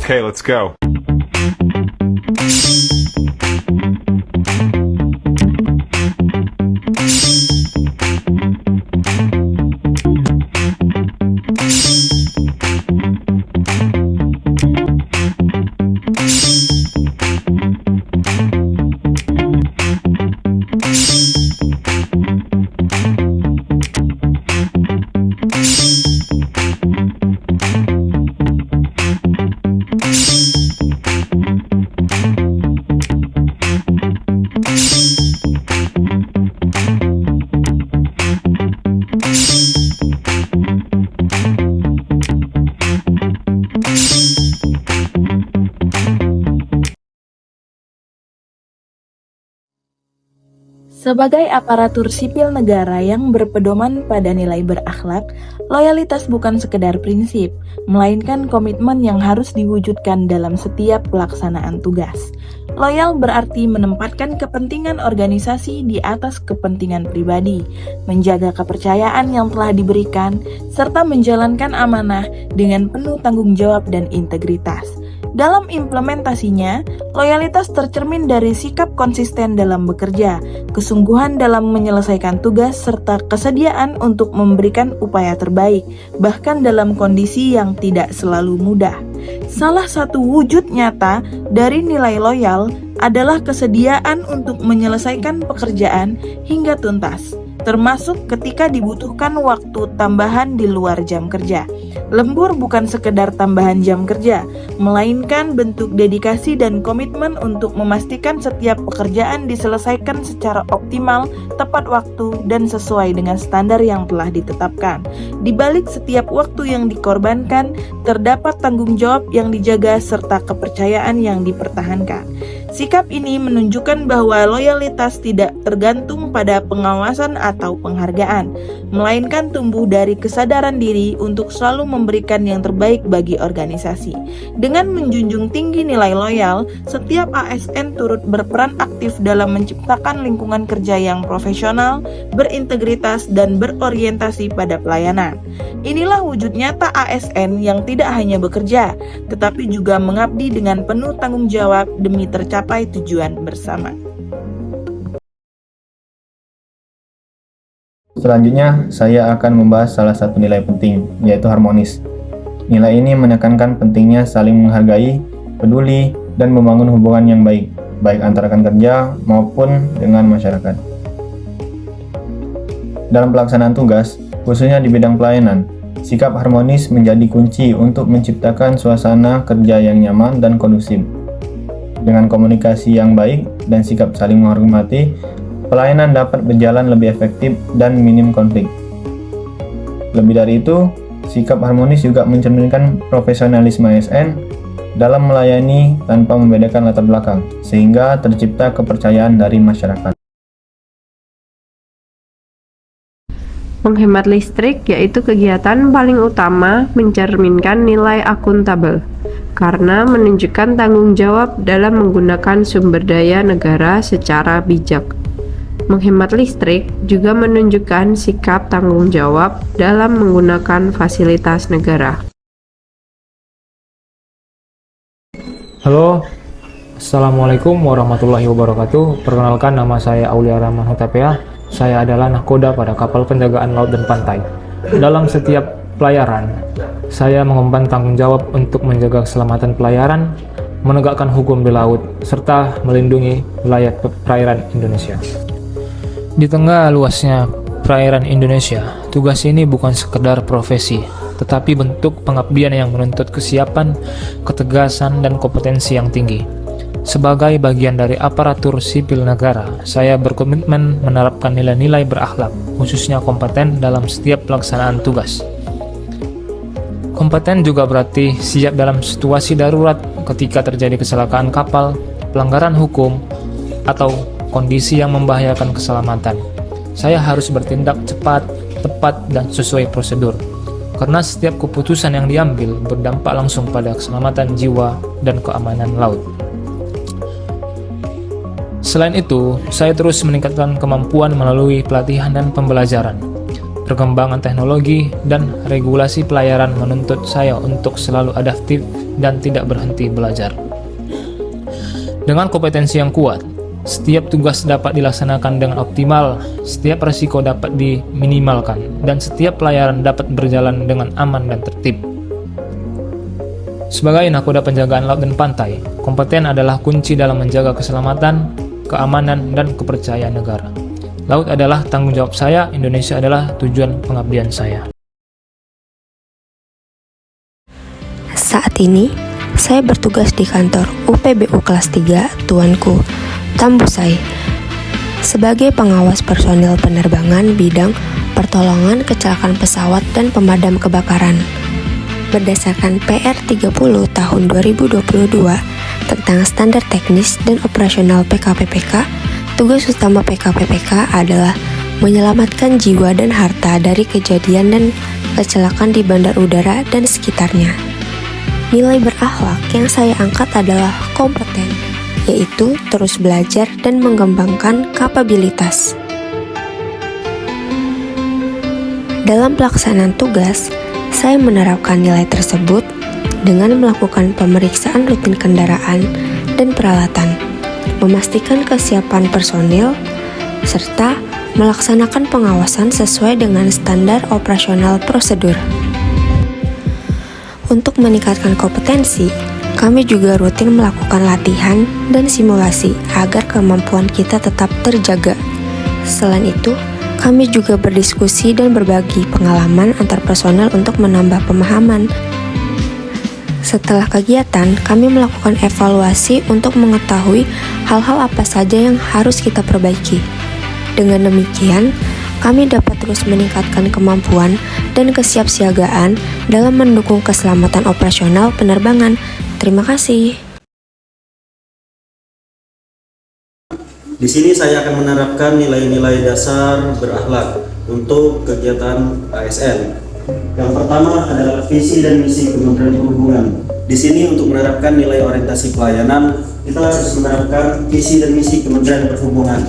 Okay, let's go. Sebagai aparatur sipil negara yang berpedoman pada nilai berakhlak, loyalitas bukan sekedar prinsip, melainkan komitmen yang harus diwujudkan dalam setiap pelaksanaan tugas. Loyal berarti menempatkan kepentingan organisasi di atas kepentingan pribadi, menjaga kepercayaan yang telah diberikan, serta menjalankan amanah dengan penuh tanggung jawab dan integritas. Dalam implementasinya, loyalitas tercermin dari sikap konsisten dalam bekerja, kesungguhan dalam menyelesaikan tugas, serta kesediaan untuk memberikan upaya terbaik, bahkan dalam kondisi yang tidak selalu mudah. Salah satu wujud nyata dari nilai loyal adalah kesediaan untuk menyelesaikan pekerjaan hingga tuntas, termasuk ketika dibutuhkan waktu tambahan di luar jam kerja. Lembur bukan sekedar tambahan jam kerja, melainkan bentuk dedikasi dan komitmen untuk memastikan setiap pekerjaan diselesaikan secara optimal, tepat waktu, dan sesuai dengan standar yang telah ditetapkan. Di balik setiap waktu yang dikorbankan, terdapat tanggung jawab yang dijaga serta kepercayaan yang dipertahankan. Sikap ini menunjukkan bahwa loyalitas tidak tergantung pada pengawasan atau penghargaan, melainkan tumbuh dari kesadaran diri untuk selalu memberikan yang terbaik bagi organisasi. Dengan menjunjung tinggi nilai loyal, setiap ASN turut berperan aktif dalam menciptakan lingkungan kerja yang profesional, berintegritas, dan berorientasi pada pelayanan. Inilah wujud nyata ASN yang tidak hanya bekerja, tetapi juga mengabdi dengan penuh tanggung jawab demi tercapai tujuan bersama. Selanjutnya, saya akan membahas salah satu nilai penting, yaitu harmonis. Nilai ini menekankan pentingnya saling menghargai, peduli, dan membangun hubungan yang baik antara rekan kerja maupun dengan masyarakat. Dalam pelaksanaan tugas, khususnya di bidang pelayanan, sikap harmonis menjadi kunci untuk menciptakan suasana kerja yang nyaman dan kondusif. Dengan komunikasi yang baik dan sikap saling menghormati, pelayanan dapat berjalan lebih efektif dan minim konflik. Lebih dari itu, sikap harmonis juga mencerminkan profesionalisme ASN dalam melayani tanpa membedakan latar belakang, sehingga tercipta kepercayaan dari masyarakat. Menghemat listrik yaitu kegiatan paling utama mencerminkan nilai akuntabel, karena menunjukkan tanggung jawab dalam menggunakan sumber daya negara secara bijak. Menghemat listrik juga menunjukkan sikap tanggung jawab dalam menggunakan fasilitas negara. Halo, Assalamualaikum warahmatullahi wabarakatuh. Perkenalkan, nama saya Aulia Rahman Hutapea. Saya adalah nahkoda pada kapal penjagaan laut dan pantai. Dalam setiap pelayaran, saya mengemban tanggung jawab untuk menjaga keselamatan pelayaran, menegakkan hukum di laut, serta melindungi wilayah perairan Indonesia. Di tengah luasnya perairan Indonesia, tugas ini bukan sekedar profesi, tetapi bentuk pengabdian yang menuntut kesiapan, ketegasan, dan kompetensi yang tinggi. Sebagai bagian dari aparatur sipil negara, saya berkomitmen menerapkan nilai-nilai berakhlak, khususnya kompeten dalam setiap pelaksanaan tugas. Kompeten juga berarti siap dalam situasi darurat ketika terjadi kecelakaan kapal, pelanggaran hukum, atau kondisi yang membahayakan keselamatan. Saya harus bertindak cepat, tepat, dan sesuai prosedur, karena setiap keputusan yang diambil berdampak langsung pada keselamatan jiwa dan keamanan laut. Selain itu, saya terus meningkatkan kemampuan melalui pelatihan dan pembelajaran. perkembangan teknologi, dan regulasi pelayaran menuntut saya untuk selalu adaptif dan tidak berhenti belajar. Dengan kompetensi yang kuat, setiap tugas dapat dilaksanakan dengan optimal, setiap risiko dapat diminimalkan, dan setiap pelayaran dapat berjalan dengan aman dan tertib. Sebagai nakoda penjagaan laut dan pantai, kompeten adalah kunci dalam menjaga keselamatan, keamanan, dan kepercayaan negara. Laut adalah tanggung jawab saya, Indonesia adalah tujuan pengabdian saya. Saat ini, saya bertugas di kantor UPBU kelas 3 Tuanku, Tambusai, sebagai pengawas personil penerbangan bidang pertolongan kecelakaan pesawat dan pemadam kebakaran. Berdasarkan PR 30 tahun 2022 tentang standar teknis dan operasional PKPPK, tugas utama PKPPK adalah menyelamatkan jiwa dan harta dari kejadian dan kecelakaan di bandar udara dan sekitarnya. Nilai berakhlak yang saya angkat adalah kompeten, yaitu terus belajar dan mengembangkan kapabilitas. Dalam pelaksanaan tugas, saya menerapkan nilai tersebut dengan melakukan pemeriksaan rutin kendaraan dan peralatan, memastikan kesiapan personil, serta melaksanakan pengawasan sesuai dengan standar operasional prosedur. Untuk meningkatkan kompetensi, kami juga rutin melakukan latihan dan simulasi agar kemampuan kita tetap terjaga. Selain itu, kami juga berdiskusi dan berbagi pengalaman antar personel untuk menambah pemahaman. Setelah kegiatan, kami melakukan evaluasi untuk mengetahui hal-hal apa saja yang harus kita perbaiki. Dengan demikian, kami dapat terus meningkatkan kemampuan dan kesiapsiagaan dalam mendukung keselamatan operasional penerbangan. Terima kasih. Di sini saya akan menerapkan nilai-nilai dasar berakhlak untuk kegiatan ASN. Yang pertama adalah visi dan misi Kementerian Perhubungan. Di sini untuk menerapkan nilai orientasi pelayanan, kita harus menerapkan visi dan misi Kementerian Perhubungan.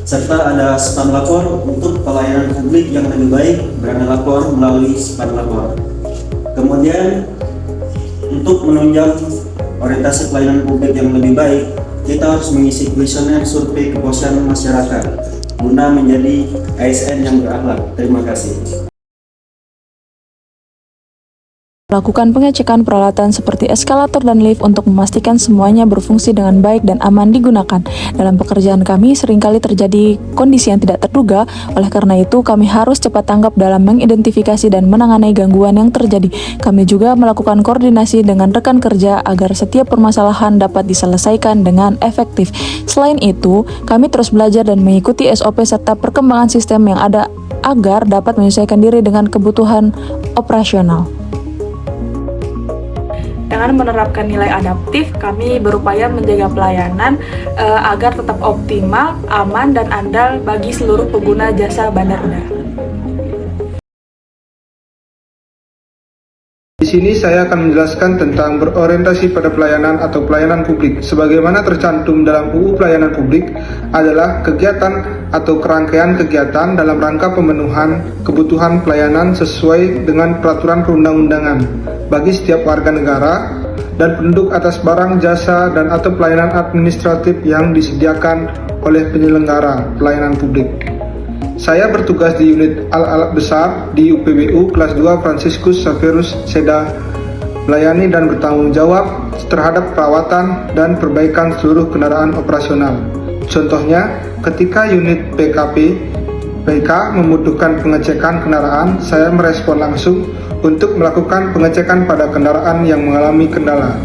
Serta ada span lapor untuk pelayanan publik yang lebih baik, berani lapor melalui span lapor. Kemudian untuk menunjang orientasi pelayanan publik yang lebih baik, kita harus mengisi kuesioner survei kepuasan masyarakat guna menjadi ASN yang berakhlak. Terima kasih. Lakukan pengecekan peralatan seperti eskalator dan lift untuk memastikan semuanya berfungsi dengan baik dan aman digunakan. Dalam pekerjaan kami seringkali terjadi kondisi yang tidak terduga, oleh karena itu kami harus cepat tanggap dalam mengidentifikasi dan menangani gangguan yang terjadi. Kami juga melakukan koordinasi dengan rekan kerja agar setiap permasalahan dapat diselesaikan dengan efektif. Selain itu, kami terus belajar dan mengikuti SOP serta perkembangan sistem yang ada agar dapat menyesuaikan diri dengan kebutuhan operasional. Dengan menerapkan nilai adaptif, kami berupaya menjaga pelayanan agar tetap optimal, aman, dan andal bagi seluruh pengguna jasa bandar udara. Di sini saya akan menjelaskan tentang berorientasi pada pelayanan atau pelayanan publik. Sebagaimana tercantum dalam UU Pelayanan Publik adalah kegiatan atau kerangkaian kegiatan dalam rangka pemenuhan kebutuhan pelayanan sesuai dengan peraturan perundang-undangan bagi setiap warga negara dan penduduk atas barang, jasa, dan atau pelayanan administratif yang disediakan oleh penyelenggara pelayanan publik. Saya bertugas di unit alat-alat besar di UPBU kelas 2 Franciscus Xavierus Seda, melayani dan bertanggung jawab terhadap perawatan dan perbaikan seluruh kendaraan operasional. Contohnya, ketika unit PK membutuhkan pengecekan kendaraan, saya merespon langsung untuk melakukan pengecekan pada kendaraan yang mengalami kendala.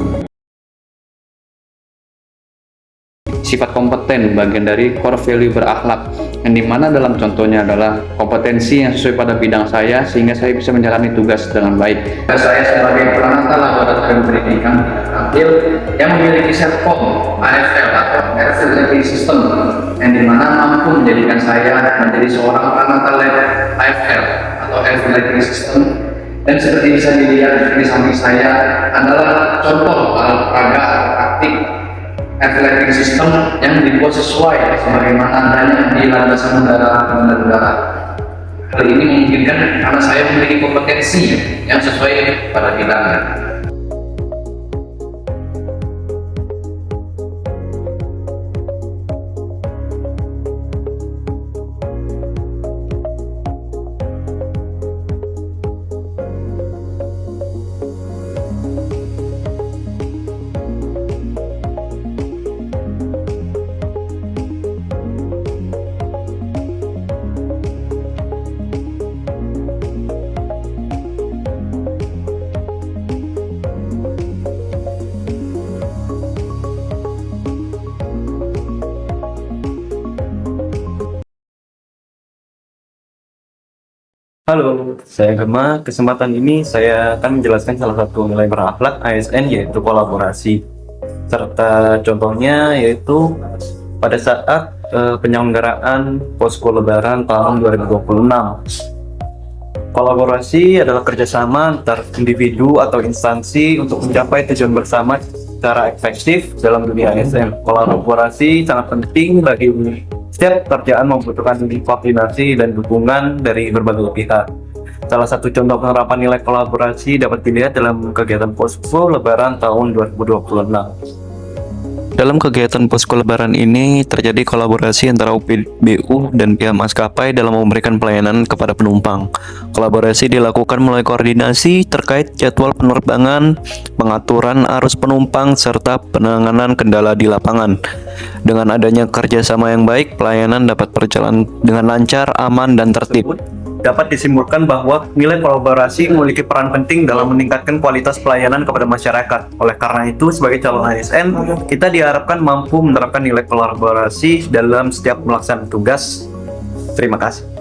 Sifat kompeten bagian dari core value berakhlak, yang dimana dalam contohnya adalah kompetensi yang sesuai pada bidang saya sehingga saya bisa menjalani tugas dengan baik. Saya sebagai penata laboratorium pendidikan akil yang memiliki setcom AFL atau Air Filtration System, yang dimana mampu menjadikan saya menjadi seorang penata lab AFL atau Air Filtration System. Dan seperti bisa dilihat di samping saya adalah contoh alat peraga praktik Air Filtration System yang dibuat sesuai sebagaimana adanya di landasan udara bandar udara. Hal ini memungkinkan karena saya memiliki kompetensi yang sesuai pada bidangnya. Halo, saya Gema. Kesempatan ini saya akan menjelaskan salah satu nilai berakhlak ASN, yaitu kolaborasi. Serta contohnya yaitu pada saat penyelenggaraan posko Lebaran tahun 2026. Kolaborasi adalah kerjasama antar individu atau instansi untuk mencapai tujuan bersama secara efektif dalam dunia ASN. Kolaborasi sangat penting bagi setiap pekerjaan, membutuhkan koordinasi dan dukungan dari berbagai pihak. Salah satu contoh penerapan nilai kolaborasi dapat dilihat dalam kegiatan posko Lebaran tahun 2026. Dalam kegiatan posko Lebaran ini terjadi kolaborasi antara UPBU dan pihak maskapai dalam memberikan pelayanan kepada penumpang. Kolaborasi dilakukan melalui koordinasi terkait jadwal penerbangan, pengaturan arus penumpang, serta penanganan kendala di lapangan. Dengan adanya kerjasama yang baik, pelayanan dapat berjalan dengan lancar, aman, dan tertib. Dapat disimpulkan bahwa nilai kolaborasi memiliki peran penting dalam meningkatkan kualitas pelayanan kepada masyarakat. Oleh karena itu, sebagai calon ASN, kita diharapkan mampu menerapkan nilai kolaborasi dalam setiap melaksanakan tugas. Terima kasih.